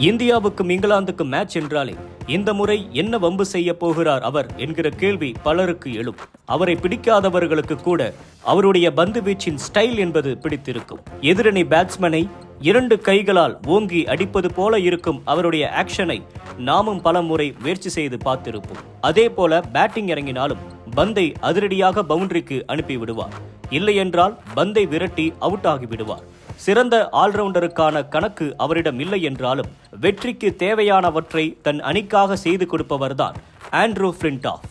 இந்தியாவுக்கும் இங்கிலாந்துக்கும் மேட்ச் என்றாலே இந்த முறை என்ன வம்பு செய்ய போகிறார் அவர் என்கிற கேள்வி பலருக்கு எழும். அவரை பிடிக்காதவர்களுக்கு கூட அவருடைய பந்து வீச்சின் ஸ்டைல் என்பது பிடித்திருக்கும். எதிரணி பேட்ஸ்மேனை இரண்டு கைகளால் ஓங்கி அடிப்பது போல இருக்கும் அவருடைய ஆக்ஷனை நாமும் பல முறை முயற்சி செய்து பார்த்திருப்போம். அதே போல பேட்டிங் இறங்கினாலும் பந்தை அதிரடியாக பவுண்டரிக்கு அனுப்பி விடுவார். இல்லையென்றால் பந்தை விரட்டி அவுட் ஆகி விடுவார். சிறந்த ஆல்ரவுண்டருக்கான கணக்கு அவரிடம் இல்லை என்றாலும் வெற்றிக்கு தேவையானவற்றை தன் அணிக்காக செய்து கொடுப்பவர்தான் ஆண்ட்ரூ ஃபிளின்டாஃப்.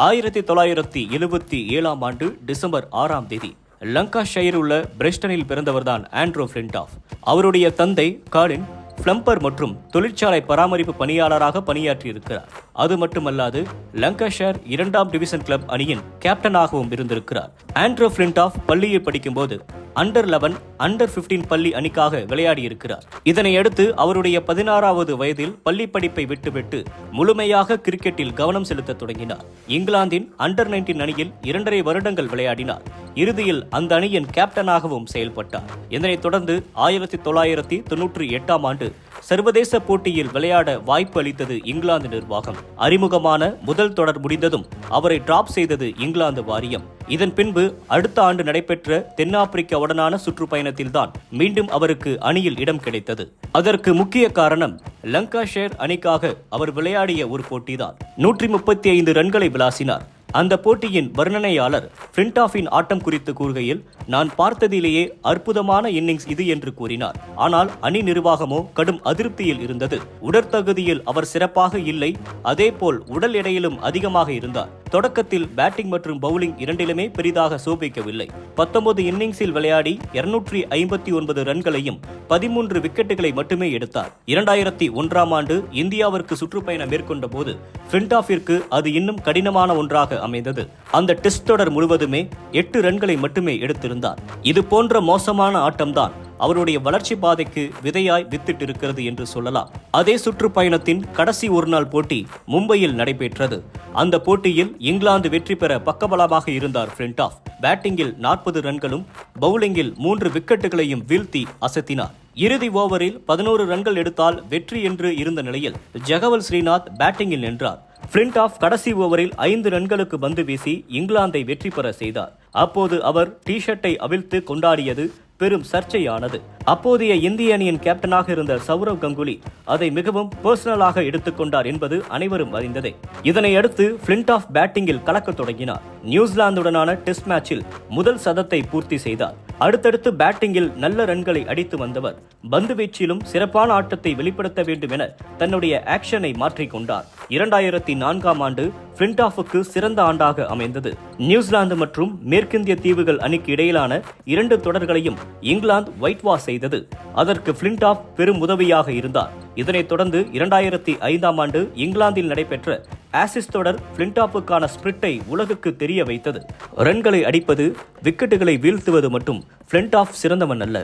1977 டிசம்பர் 6 லங்காஷையர் உள்ள பிரெஸ்டனில் பிறந்தவர்தான் ஆண்ட்ரூ ஃபிளின்டாஃப். அவருடைய தந்தை காலின் பிளம்பர் மற்றும் தொழிற்சாலை பராமரிப்பு பணியாளராக பணியாற்றியிருக்கிறார். அது மட்டுமல்லாது லங்காஷையர் 2ஆம் டிவிஷன் கிளப் அணியின் கேப்டனாகவும் இருந்திருக்கிறார். ஆண்ட்ரூ ஃபிளின்டாஃப் பள்ளியில் படிக்கும்போது அண்டர் 11, அண்டர் 15 பள்ளி அணிக்காக விளையாடியிருக்கிறார். இதனையடுத்து அவருடைய 16வது வயதில் பள்ளி படிப்பை விட்டுவிட்டு முழுமையாக கிரிக்கெட்டில் கவனம் செலுத்த தொடங்கினார். இங்கிலாந்தின் அண்டர் 19 அணியில் 2.5 வருடங்கள் விளையாடினார். இறுதியில் அந்த அணியின் கேப்டனாகவும் செயல்பட்டார். இதனைத் தொடர்ந்து 1998 சர்வதேச போட்டியில் விளையாட வாய்ப்பு அளித்தது இங்கிலாந்து நிர்வாகம். அறிமுகமான முதல் தொடர் முடிந்ததும் அவரை டிராப் செய்தது இங்கிலாந்து வாரியம். இதன் பின்பு அடுத்த ஆண்டு நடைபெற்ற தென்னாப்பிரிக்காவுடனான சுற்றுப்பயணத்தில்தான் மீண்டும் அவருக்கு அணியில் இடம் கிடைத்தது. அதற்கு முக்கிய காரணம் லங்காஷையர் அணிக்காக அவர் விளையாடிய ஒரு போட்டிதான். 135 ரன்களை விளாசினார். அந்த போட்டியின் வர்ணனையாளர் ஃபிளின்டாஃபின் ஆட்டம் குறித்து கூறுகையில், நான் பார்த்ததிலேயே அற்புதமான இன்னிங்ஸ் இது என்று கூறினார். ஆனால் அணி நிர்வாகமோ கடும் அதிருப்தியில் இருந்தது. உடற்தகுதியில் அவர் சிறப்பாக இல்லை, அதேபோல் உடல் எடையிலும் அதிகமாக இருந்தார். தொடக்கத்தில் பேட்டிங் மற்றும் பவுலிங் இரண்டிலுமே பெரிதாக சோபிக்கவில்லை. 19 இன்னிங்ஸில் விளையாடி 259 ரன்களையும் 13 விக்கெட்டுகளை மட்டுமே எடுத்தார். 2001 இந்தியாவிற்கு சுற்றுப்பயணம் மேற்கொண்ட போது ஃபிளின்டாஃபிற்கு அது இன்னும் கடினமான ஒன்றாக அமைந்தது. அந்த டெஸ்ட் தொடர் முழுவதுமே 8 ரன்களை மட்டுமே எடுத்திருந்தார். இது போன்ற மோசமான ஆட்டம்தான் அவருடைய வளர்ச்சி பாதைக்கு விதையாய் வித்திட்டிருக்கிறது என்று சொல்லலாம். அதே சுற்றுப்பயணத்தின் கடைசி ஒருநாள் போட்டி மும்பையில் நடைபெற்றது. அந்த போட்டியில் இங்கிலாந்து வெற்றி பெற பக்கபலமாக இருந்தார் ஃபிளின்டாஃப். பேட்டிங்கில் 40 ரன்களும் பவுலிங்கில் 3 விக்கெட்டுகளையும் வீழ்த்தி அசத்தினார். இறுதி ஓவரில் 11 ரன்கள் எடுத்தால் வெற்றி என்று இருந்த நிலையில் ஜெகவல் ஸ்ரீநாத் பேட்டிங்கில் நின்றார். ஃபிளின்டாஃப் கடைசி ஓவரில் 5 ரன்களுக்கு பந்து வீசி இங்கிலாந்தை வெற்றி பெற செய்தார். அப்போது அவர் டி ஷர்ட்டை அவிழ்த்து கொண்டாடியது பெரும் சர்ச்சையானது. அப்போதைய இந்திய அணியின் கேப்டனாக இருந்த சௌரவ் கங்குலி அதை மிகவும் பர்சனலாக எடுத்துக்கொண்டார் என்பது அனைவரும் அறிந்ததே. இதனை அடுத்து ஃபிளின்டாஃப் பேட்டிங்கில் கலக்க தொடங்கினார். நியூசிலாந்துடனான டெஸ்ட் மேட்சில் முதல் சதத்தை பூர்த்தி செய்தார். அடுத்தடுத்து பேட்டிங்கில் நல்ல ரன்களை அடித்து வந்தவர் பந்து வீச்சிலும் சிறப்பான ஆட்டத்தை வெளிப்படுத்த வேண்டும் என தன்னுடைய ஆக்ஷனை மாற்றிக்கொண்டார். 2004 ஃபிளின்டாஃபுக்கு சிறந்த ஆண்டாக அமைந்தது. நியூசிலாந்து மற்றும் மேற்கிந்திய தீவுகள் அணிக்கு இடையிலான 2 தொடர்களையும் இங்கிலாந்து ஒயிட் வாஷ் செய்தது. அதற்கு ஃபிளின்டாஃப் பெரும் உதவியாக இருந்தார். இதனைத் தொடர்ந்து 2005 இங்கிலாந்தில் நடைபெற்ற ஆசிஸ் தொடர் ஃபிளின்டாஃபுக்கான ஸ்பிரிட்டை உலகுக்கு தெரிய வைத்தது. ரன்களை அடிப்பது, விக்கெட்டுகளை வீழ்த்துவது மட்டும் ஃபிளின்டாஃப் சிறந்தவன் அல்ல,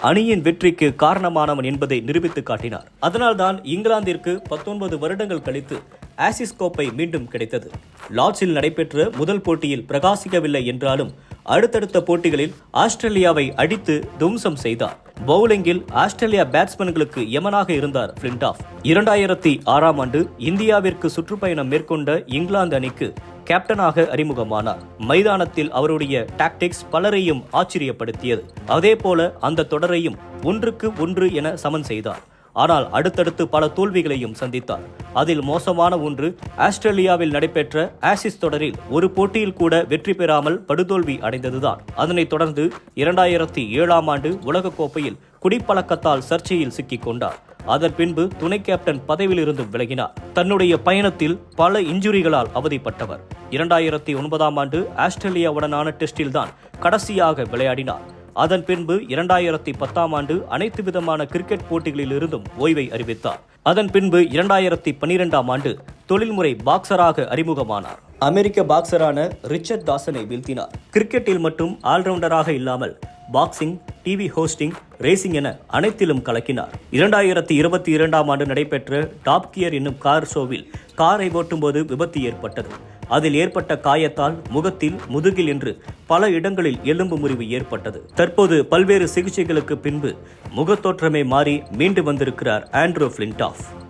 அணியின் வெற்றிக்கு காரணமானவன் என்பதை நிரூபித்து காட்டினார். அதனால்தான் இங்கிலாந்திற்கு 19 வருடங்கள் கழித்து ஆசிஸ் கோப்பை மீண்டும் கிடைத்தது. லார்ட்ஸில் நடைபெற்ற முதல் போட்டியில் பிரகாசிக்கவில்லை என்றாலும் அடுத்தடுத்த போட்டிகளில் ஆஸ்திரேலியாவை அடித்து துவம்சம் செய்தார். பவுலிங்கில் ஆஸ்திரேலியா பேட்ஸ்மேன்களுக்கு யமனாக இருந்தார் ஃபிளின்டாஃப். 2006 இந்தியாவிற்கு சுற்றுப்பயணம் மேற்கொண்ட இங்கிலாந்து அணிக்கு கேப்டனாக அறிமுகமானார். மைதானத்தில் அவருடைய டாக்டிக்ஸ் பலரையும் ஆச்சரியப்படுத்தியது. அதேபோல அந்த தொடரையும் 1-1 என சமன் செய்தார். ஆனால் அடுத்தடுத்து பல தோல்விகளையும் சந்தித்தார். அதில் மோசமான ஒன்று ஆஸ்திரேலியாவில் நடைபெற்ற ஆசிஸ் தொடரில் ஒரு போட்டியில் கூட வெற்றி பெறாமல் படுதோல்வி அடைந்ததுதான். அதனைத் தொடர்ந்து 2007 உலகக்கோப்பையில் குடிப்பழக்கத்தால் சர்ச்சையில் சிக்கிக் கொண்டார். அதன் பின்பு துணை கேப்டன் பதவியிலிருந்து விலகினார். தன்னுடைய பயணத்தில் பல இன்ஜுரிகளால் அவதிப்பட்டவர். 2009 ஆஸ்திரேலியாவுடனான டெஸ்டில் தான் கடைசியாக விளையாடினார். அதன் பின்பு 2010 அனைத்து விதமான கிரிக்கெட் போட்டிகளில் இருந்தும் ஓய்வை அறிவித்தார். அதன் பின்பு 2012 தொழில்முறை பாக்சராக அறிமுகமானார். அமெரிக்க பாக்சரான ரிச்சர்ட் டாசனை வீழ்த்தினார். கிரிக்கெட்டில் மட்டும் ஆல்ரவுண்டராக இல்லாமல் பாக்ஸிங், டிவி ஹோஸ்டிங், ரேசிங் என அனைத்திலும் கலக்கினார். 2022 நடைபெற்ற டாப் கியர் என்னும் கார் ஷோவில் காரை ஓட்டும்போது விபத்து ஏற்பட்டது. அதில் ஏற்பட்ட காயத்தால் முகத்தில், முதுகில் என்று பல இடங்களில் எலும்பு முறிவு ஏற்பட்டது. தற்போது பல்வேறு சிகிச்சைகளுக்கு பின்பு முகத்தோற்றமே மாறி மீண்டு வந்திருக்கிறார் ஆண்ட்ரூ பிளின்டாஃப்.